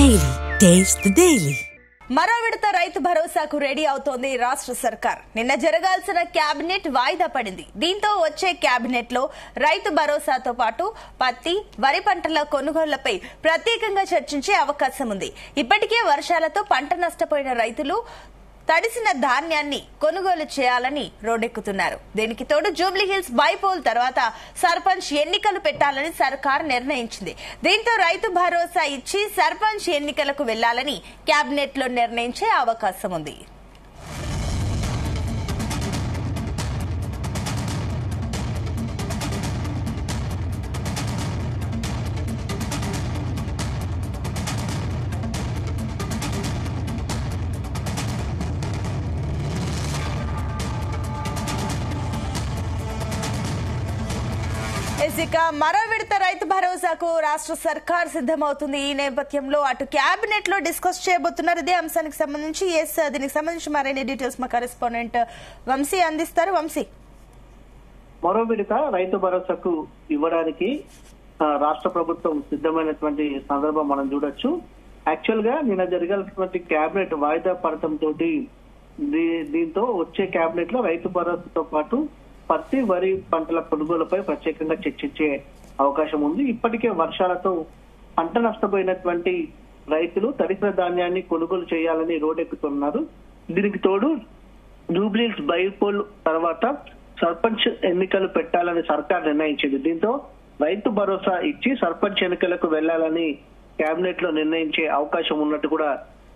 Daily taste the daily. మరో విడత రైతు భరోసాకు రెడీ అవుతోంది రాష్ట్ర సర్కార్. నిన్న జరగాల్సిన కేబినెట్ వాయిదా పడింది. దీంతో వచ్చే కేబినెట్ లో రైతు భరోసాతో పాటు పత్తి, వరి పంటల కొనుగోళ్లపై ప్రత్యేకంగా చర్చించే అవకాశం ఉంది. ఇప్పటికే వర్షాలతో పంట నష్టపోయిన రైతులు తడిసిన ధాన్యాన్ని కొనుగోలు చేయాలని రోడ్డెక్కుతున్నారు. దీనికి తోడు జూబ్లీహిల్స్ బైపోల్ తర్వాత సర్పంచ్ ఎన్నికలు పెట్టాలని సర్కార్ నిర్ణయించింది. దీంతో రైతు భరోసా ఇచ్చి సర్పంచ్ ఎన్నికలకు వెళ్లాలని కేబినెట్ లో నిర్ణయించే అవకాశం ఉంది. ఇక మరో విడత రైతు భరోసాకు రాష్ట్ర సర్కార్ సిద్దమవుతుంది. ఈ నేపథ్యంలో అటు కేబినెట్ లో డిస్కస్ చేయబోతున్నారు. ఇదే అంశానికి సంబంధించి దీనికి సంబంధించి మరిన్ని డీటెయిల్స్ మా కరెస్పాండెంట్ వంశీ అందిస్తారు. వంశీ, మరో విడత రైతు భరోసాకు ఇవ్వడానికి రాష్ట్ర ప్రభుత్వం సిద్ధమైనటువంటి సందర్భం మనం చూడొచ్చు. యాక్చువల్ గా నిన్న జరగాల్సినటువంటి కేబినెట్ వాయిదా పడటం తోటి దీంతో వచ్చే కేబినెట్ లో రైతు భరోసాతో పాటు పత్తి, వరి పంటల కొనుగోలుపై ప్రత్యేకంగా చర్చించే అవకాశం ఉంది. ఇప్పటికే వర్షాలతో పంట నష్టపోయినటువంటి రైతులు తడిసిన ధాన్యాన్ని కొనుగోలు చేయాలని రోడ్డెక్కుతున్నారు. దీనికి తోడు జూబ్లీహిల్స్ బైపోల్ తర్వాత సర్పంచ్ ఎన్నికలు పెట్టాలని సర్కార్ నిర్ణయించింది. దీంతో రైతు భరోసా ఇచ్చి సర్పంచ్ ఎన్నికలకు వెళ్లాలని కేబినెట్ లో నిర్ణయించే అవకాశం ఉన్నట్టు కూడా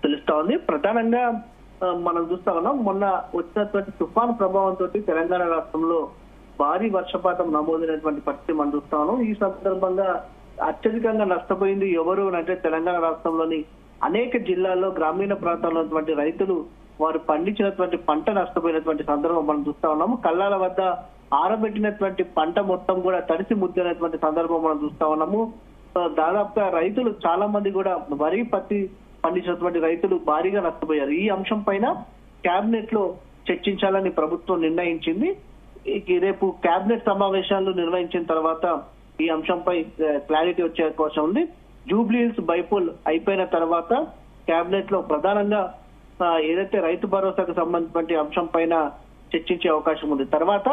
తెలుస్తా ఉంది. ప్రధానంగా మనం చూస్తా ఉన్నాం, మొన్న వచ్చినటువంటి తుఫాను ప్రభావంతో తెలంగాణ రాష్ట్రంలో భారీ వర్షపాతం నమోదైనటువంటి పరిస్థితి మనం చూస్తా ఉన్నాం. ఈ సందర్భంగా అత్యధికంగా నష్టపోయింది ఎవరు అంటే తెలంగాణ రాష్ట్రంలోని అనేక జిల్లాల్లో గ్రామీణ ప్రాంతాల్లో ఉన్నటువంటి రైతులు వారు పండించినటువంటి పంట నష్టపోయినటువంటి సందర్భం మనం చూస్తా ఉన్నాము. కల్లాల వద్ద ఆరబెట్టినటువంటి పంట మొత్తం కూడా తడిసి ముద్దైనటువంటి సందర్భం మనం చూస్తా ఉన్నాము. దాదాపుగా రైతులు చాలా మంది కూడా వరి, పత్తి పండించినటువంటి రైతులు భారీగా నష్టపోయారు. ఈ అంశం పైన కేబినెట్ లో చర్చించాలని ప్రభుత్వం నిర్ణయించింది. రేపు కేబినెట్ సమావేశాలు నిర్వహించిన తర్వాత ఈ అంశంపై క్లారిటీ వచ్చే అవకాశం ఉంది. జూబ్లీహిల్స్ బైపోల్ అయిపోయిన తర్వాత కేబినెట్ లో ప్రధానంగా ఏదైతే రైతు భరోసాకు సంబంధించిన అంశం పైన చర్చించే అవకాశం ఉంది. తర్వాత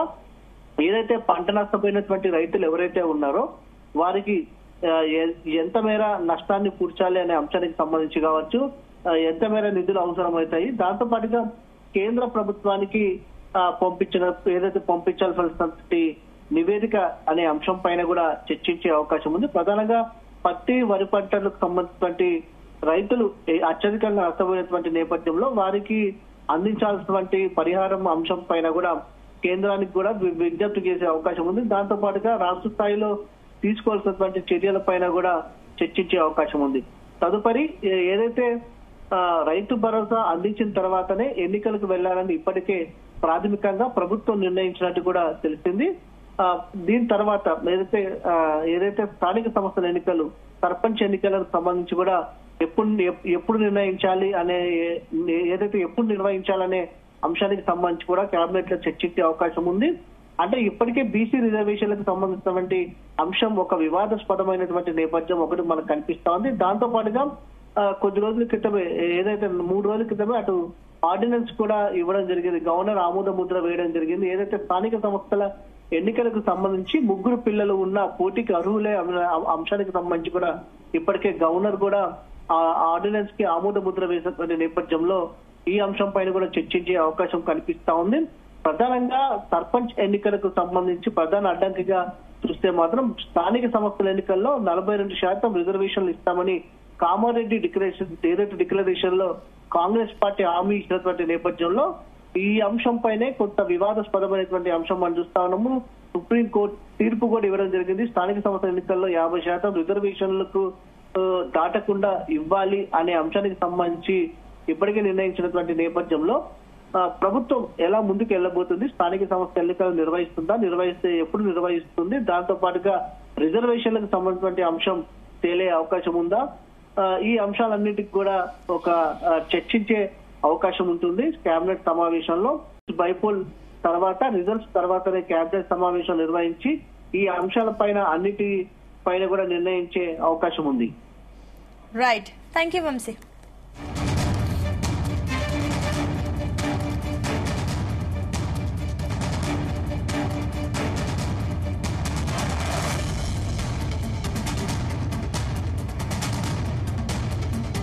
ఏదైతే పంట నష్టపోయినటువంటి రైతులు ఎవరైతే ఉన్నారో వారికి ఎంత మేర నష్టాన్ని పూడ్చాలి అనే అంశానికి సంబంధించి కావచ్చు, ఎంత మేర నిధులు అవసరమవుతాయి, దాంతో పాటుగా కేంద్ర ప్రభుత్వానికి ఏదైతే పంపించాల్సినటువంటి నివేదిక అనే అంశం పైన కూడా చర్చించే అవకాశం ఉంది. ప్రధానంగా పత్తి, వరి పంటలకు సంబంధించినటువంటి రైతులు అత్యధికంగా నష్టపోయినటువంటి నేపథ్యంలో వారికి అందించాల్సినటువంటి పరిహారం అంశం పైన కూడా కేంద్రానికి కూడా విజ్ఞప్తి చేసే అవకాశం ఉంది. దాంతో పాటుగా రాష్ట్ర స్థాయిలో తీసుకోవాల్సినటువంటి చర్యల పైన కూడా చర్చించే అవకాశం ఉంది. తదుపరి ఏదైతే రైతు భరోసా అందించిన తర్వాతనే ఎన్నికలకు వెళ్లాలని ఇప్పటికే ప్రాథమికంగా ప్రభుత్వం నిర్ణయించినట్టు కూడా తెలిసింది. దీని తర్వాత ఏదైతే స్థానిక సంస్థల ఎన్నికలు, సర్పంచ్ ఎన్నికలకు సంబంధించి కూడా ఎప్పుడు నిర్ణయించాలి అనే ఎప్పుడు నిర్వహించాలనే అంశానికి సంబంధించి కూడా కేబినెట్ లో చర్చించే అవకాశం ఉంది. అంటే ఇప్పటికే బీసీ రిజర్వేషన్లకు సంబంధించినటువంటి అంశం ఒక వివాదాస్పదమైనటువంటి నేపథ్యం ఒకటి మనకు కనిపిస్తా ఉంది. దాంతో పాటుగా కొద్ది రోజుల క్రితమే 3 రోజుల క్రితమే అటు ఆర్డినెన్స్ కూడా ఇవ్వడం జరిగింది. గవర్నర్ ఆమోద ముద్ర వేయడం జరిగింది. ఏదైతే స్థానిక సంస్థల ఎన్నికలకు సంబంధించి 3 పిల్లలు ఉన్న పోటీకి అర్హులే అంశానికి సంబంధించి కూడా ఇప్పటికే గవర్నర్ కూడా ఆర్డినెన్స్ కి ఆమోద ముద్ర వేసినటువంటి నేపథ్యంలో ఈ అంశం పైన కూడా చర్చించే అవకాశం కనిపిస్తా ఉంది. ప్రధానంగా సర్పంచ్ ఎన్నికలకు సంబంధించి ప్రధాన అడ్డంకిగా చూస్తే మాత్రం స్థానిక సంస్థల ఎన్నికల్లో 42% రిజర్వేషన్లు ఇస్తామని కామారెడ్డి డిక్లరేషన్ లో కాంగ్రెస్ పార్టీ హామీ ఇచ్చినటువంటి నేపథ్యంలో ఈ అంశం పైనే కొంత వివాదాస్పదమైనటువంటి అంశం మనం చూస్తా ఉన్నాము. సుప్రీంకోర్టు తీర్పు కూడా ఇవ్వడం జరిగింది. స్థానిక సంస్థల ఎన్నికల్లో 50% రిజర్వేషన్లకు దాటకుండా ఇవ్వాలి అనే అంశానికి సంబంధించి ఇప్పటికే నిర్ణయించినటువంటి నేపథ్యంలో ప్రభుత్వం ఎలా ముందుకు వెళ్ళబోతుంది, స్థానిక సంస్థ ఎన్నికలు నిర్వహిస్తే ఎప్పుడు నిర్వహిస్తుంది, దాంతో పాటుగా రిజర్వేషన్లకు సంబంధించిన అంశం తేలే అవకాశం ఉందా, ఈ అంశాలన్నిటికి కూడా ఒక చర్చించే అవకాశం ఉంటుంది కేబినెట్ సమావేశంలో. బైపోల్ తర్వాత రిజల్ట్స్ తర్వాతనే కేబినెట్ సమావేశం నిర్వహించి ఈ అంశాల పైన అన్నిటి పైన కూడా నిర్ణయించే అవకాశం ఉంది. రైట్. Thank you Vamsi.